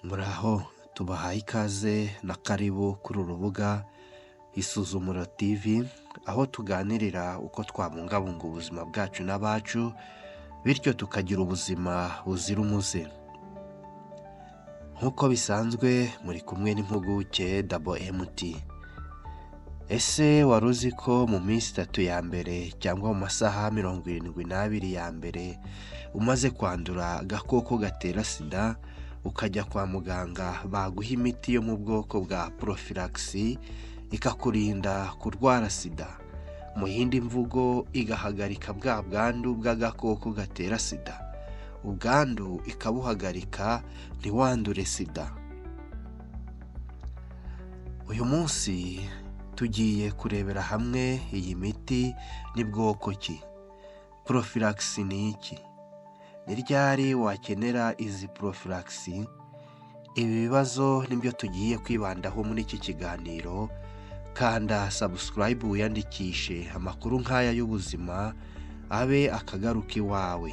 Muraho tubahaye ikaze na karibu kuri uru rubuga Isuzumiro TV, aho tuganirira uko twabungabunga ubuzima bwacu n'abacu, bityo tukagira ubuzima buzira umuze. Nk'uko bisanzwe muri kumwe n'impuguke MT. Ese wari uzi ko mu minsi 3 ya mbere cyangwa mu masaha 72 ya mbere umaze kwandura agakoko gatera sida, ukajya kwa muganga baguha imiti yo mu bwoko bwa prophylaxis ikakurinda kurwara sida, mu yindi mvugo igahagarika bwa bwandu bw'agakoko gatera sida, ubwandu ikabuhagarika ntiwandure sida. Uyu munsi tugiye kurebera hamwe iyi miti ni bwoko ki, prophylaxis ni iki, ni ryari wakenera izi prophylaxis. Ibi bibazo nibyo tugiye kwibandaho muri iki kiganiro. Kanda subscribe wiyandikishe amakuru nk'aya y'ubuzima abe akagaruka iwawe.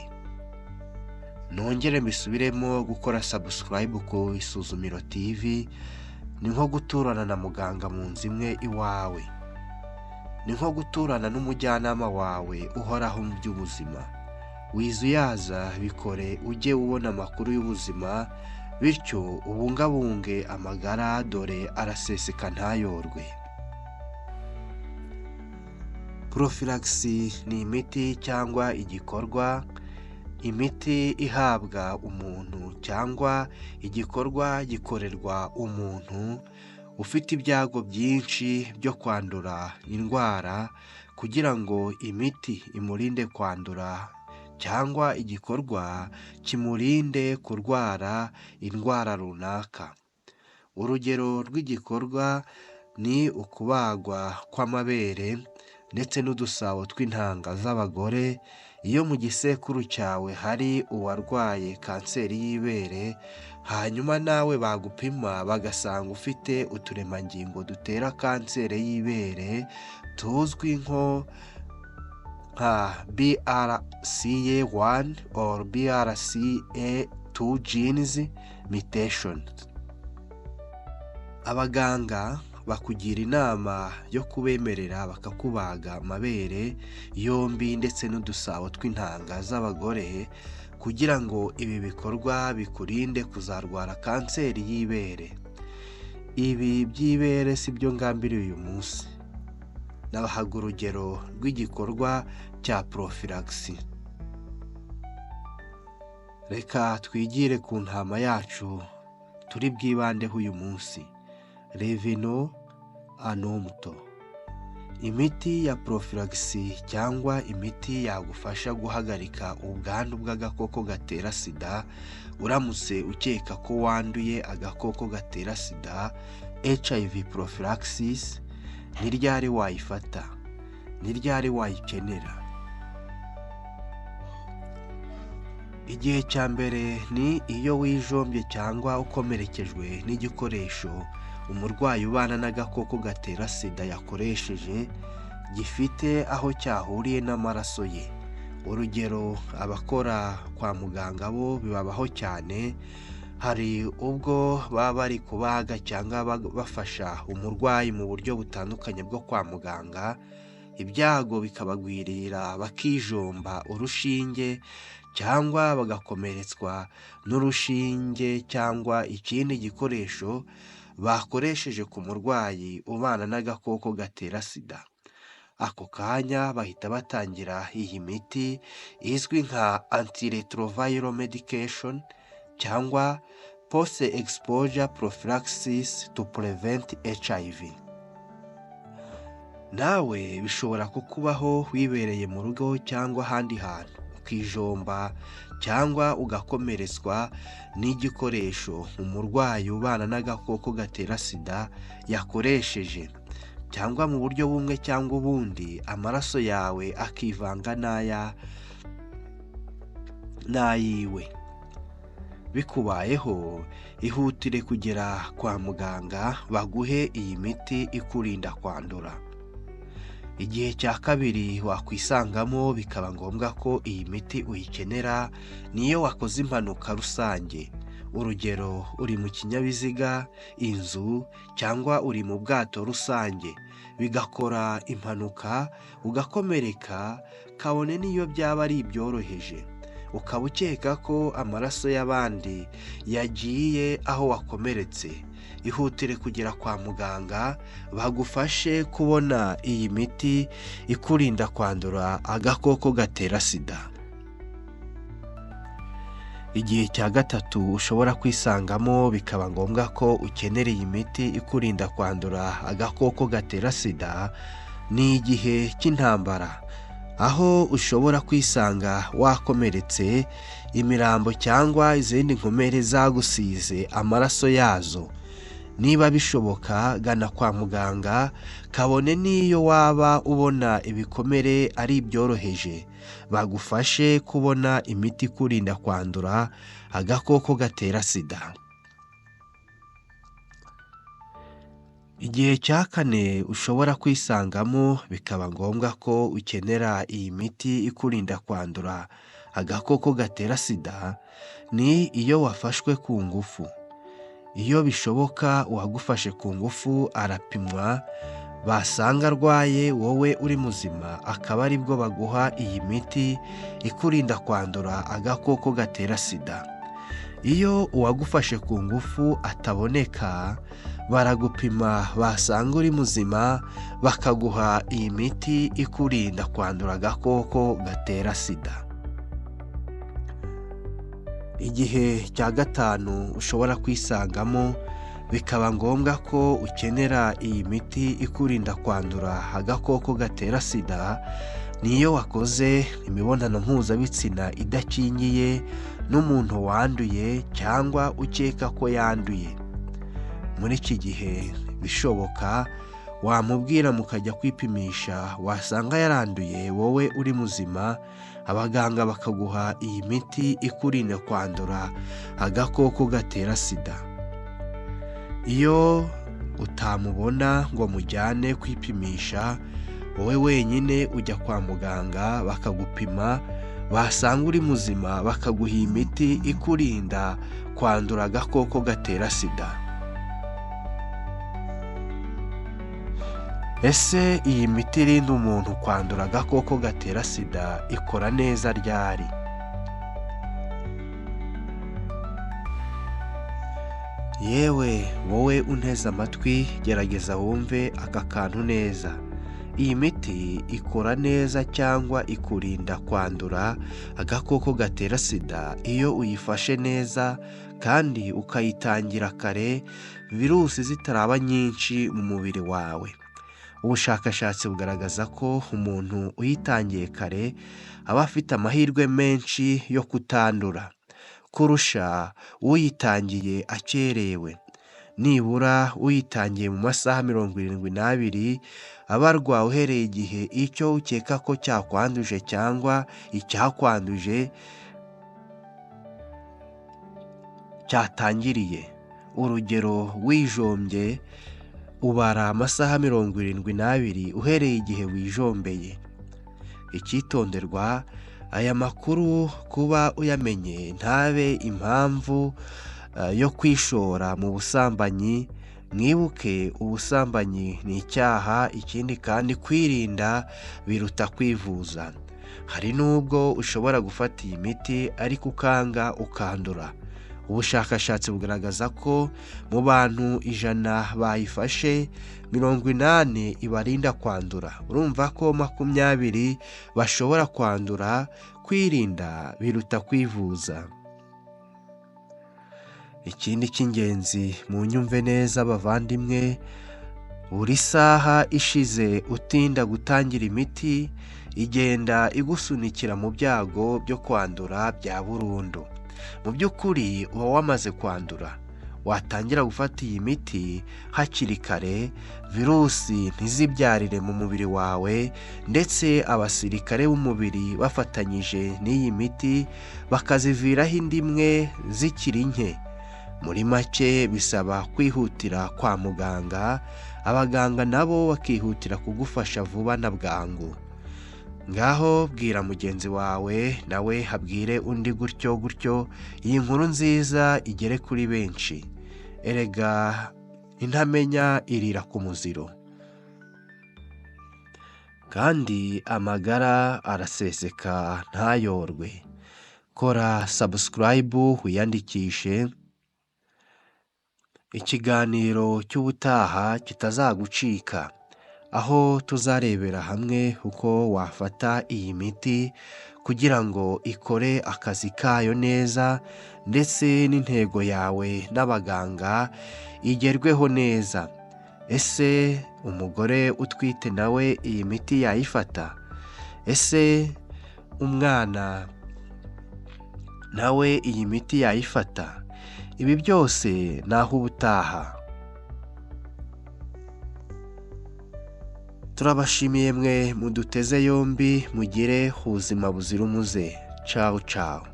Nongere mbisubiremo, gukora subscribe ku Isuzumiro TV ni nko guturana na muganga mu nzu imwe iwawe, ni nko guturana n'umujyanama wawe uhoraho mu by'ubuzima. Wizuyaza bikore ujye ubona amakuru y'ubuzima, bityo ubungabunge amagara, dore araseseka ntayorwe. Prophylaxis ni imiti cyangwa igikorwa, imiti ihabwa umuntu cyangwa igikorwa gikorerwa umuntu ufite ibyago byinshi byo kwandura indwara, kugira ngo imiti imurinde kwandura cyangwa igikorwa kimurinde kurwara indwara runaka. Urugero rw'igikorwa ni ukubagwa kw'amabere ndetse n'udusabo tw'intanga z'abagore. Iyo mu gisekuru cyawe hari uwarwaye kanseri y'ibere, hanyuma nawe bagupima bagasanga ufite uturemangingo dutera kanseri y'ibere tuzwi nka BRCA1 or BRCA2 genes mutation, abaganga bakugira inama yo kubemerera bakakubaga amabere yombi ndetse n'udusabo tw'intanga z'abagore, kugira ngo ibi bikorwa bikurinde kuzarwara kanseri y'ibere. Ibi by'ibere si byo ngambiriye uyu munsi, nabahaga urugero rw'igikorwa cya prophylaxis. Reka twigire ku ntama yacu turi bwibandeho uyu munsi, Revenons à nos moutons. Imiti ya prophylaxis cyangwa imiti yagufasha guhagarika ubwandu bw'agakoko gatera sida uramutse ukeka ko wanduye agakoko gatera sida, HIV prophylaxis. Ni ryari wayifata, ni ryari wayikenera? Igihe cya mbere ni iyo wijombye cyangwa ukomerekejwe n'igikoresho umurwayi ubana n'agakoko gatera sida yakoresheje gifite aho cyahuriye n'amaraso ye. Urugero, abakora kwa muganga bo bibabaho cyane. Hari ubwo baba bari kubaga cyangwa bafasha umurwayi mu buryo butandukanye bwo kwa muganga, ibyago bikabagwirira bakijomba urushinge cyangwa bagakomeretswa n'urushinge cyangwa ikindi gikoresho bakoresheje ku murwayi ubana n'agakoko gatera sida. Ako kanya bahita batangira iyi miti izwi nka antiretroviral medication cyangwa post exposure prophylaxis to prevent HIV. Nawe bishobora kukubaho wibereye mu rugo cyangwa ahandi hantu, ukijomba cyangwa ugakomeretswa n'igikoresho umurwayi ubana n'agakoko gatera sida yakoresheje, cyangwa mu buryo bumwe cyangwa ubundi amaraso yawe akivanga n'ayiwe. Bikubayeho, ihutire kugera kwa muganga baguhe iyi miti ikurinda kwandura. Igihe cya kabiri wakwisangamo bikaba ngombwa ko iyi miti uyikenera niyo wakoze impanuka rusange, urugero uri mu kinyabiziga, inzu cyangwa uri mu bwato rusange, bigakora impanuka ugakomereka, kabone n'iyo byaba ari ibyoroheje, ukaba ukeka ko amaraso y'abandi yagiye aho wakomeretse, ihutire kugera kwa muganga bagufashe kubona iyi miti ikurinda kwandura agakoko gatera sida. Igihe cya gatatu ushobora kwisangamo bikaba ngombwa ko ukenera iyi miti ikurinda kwandura agakoko gatera sida ni igihe cy'intambara, aho ushobora kwisanga wakomeretse, imirambo cyangwa izindi nkomere zagusize amaraso yazo. Niba bishoboka gana kwa muganga, kabone n'iyo waba ubona ibikomere ari ibyoroheje, bagufashe kubona imiti ikurinda kwandura agakoko gatera sida. Igihe cya kane ushobora kwisangamo bikaba ngombwa ko ukenera iyi miti ikurinda kwandura agakoko gatera sida ni iyo wafashwe ku ngufu. Iyo bishoboka uwagufashe ku ngufu arapimwa, basanga arwaye wowe uri muzima akaba ari bwo baguha iyi miti ikurinda kwandura agakoko gatera sida. Iyo uwagufashe ku ngufu ataboneka, baragupima, basanga uri muzima bakaguha iyi miti ikurinda kwandura agakoko gatera sida. Igihe cya gatanu ushobora kwisangamo bikaba ngombwa ko ukenera iyi miti ikurinda kwandura agakoko gatera sida niyo wakoze imibonano mpuzabitsina idakingiye n'umuntu wanduye cyangwa ukeka ko yanduye. Muri iki gihe bishoboka wamubwira mukajya kwipimisha, wasanga yaranduye wowe uri muzima, abaganga bakaguha iyi miti ikurinda kwandura agakoko gatera sida. Iyo utamubona ngo mujyane kwipimisha, wowe wenyine ujya kwa muganga bakagupima, basanga uri muzima bakaguha iyi miti ikurinda kwandura agakoko gatera sida. Ese iyi miti irinda umuntu kwandura agakoko gatera sida ikora neza ryari? Yewe wowe unteze amatwi, gerageza wumve aka kantu neza. Iyi miti ikora neza cyangwa ikurinda kwandura agakoko gatera sida iyo uyifashe neza kandi ukayitangira kare, virusi zitaraba nyinshi mu mubiri wawe. Ubushakashatsi bugaragaza ko umuntu uyitangiye kare aba afite amahirwe menshi yo kutandura kurusha uyitangiye akerewe. Nibura uyitangiye mu masaha 72 aba arwaye uhereye igihe icyo ukeka ko cyakwanduje cyangwa icyakwanduje cyatangiriye. Urugero, wijombye ubara amasaha 72 uhereye igihe wijombeye. Icyitonderwa, aya makuru kuba uyamenye ntabe impamvu yo kwishora mu busambanyi. Mwibuke, ubusambanyi ni icyaha, ikindi kandi kwirinda biruta kwivuza. Hari nubwo ushobora gufata iyi miti ariko ukanga ukandura. Ubushakashatsi bugaragaza ko mu bantu 100 bayifashe 80 ibarinda kwandura. Urumva ko 20 bashobora kwandura. Kwirinda biruta kwivuza. Ikindi cy'ingenzi munyumve neza bavandimwe, buri saha ishize utinda gutangira imiti igenda igusunikira mu byago byo kwandura bya burundu. Mu by'ukuri uba wamaze kwandura. Watangira gufata iyi miti hakiri kare, virusi ntizibyarire mu mubiri wawe, ndetse abasirikare b'umubiri bafatanyije n'iyi miti bakaziviraho indi imwe zikiri nke. Muri make bisaba kwihutira kwa muganga, abaganga nabo bakihutira kugufasha vuba na bwangu. Ngaho bwira mugenzi wawe nawe habwire undi gutyo gutyo, iyi nkuru nziza igere kuri benshi. Erega intamenya irira ku muziro, kandi amagara araseseka ntayorwe. Kora subscribe wiyandikishe, ikiganiro cy'ubutaha kitazagucika, aho tuzarebera hamwe uko wafata iyi miti kugira ngo ikore akazi kayo neza, ndetse n'intego yawe n'abaganga igerweho neza. Ese umugore utwite nawe iyi miti yayifata? Ese umwana nawe iyi miti yayifata? Ibi byose naho ubutaha. Turabashimiye mwe muduteze yombi, mugire ubuzima buzira umuze. Ciao ciao.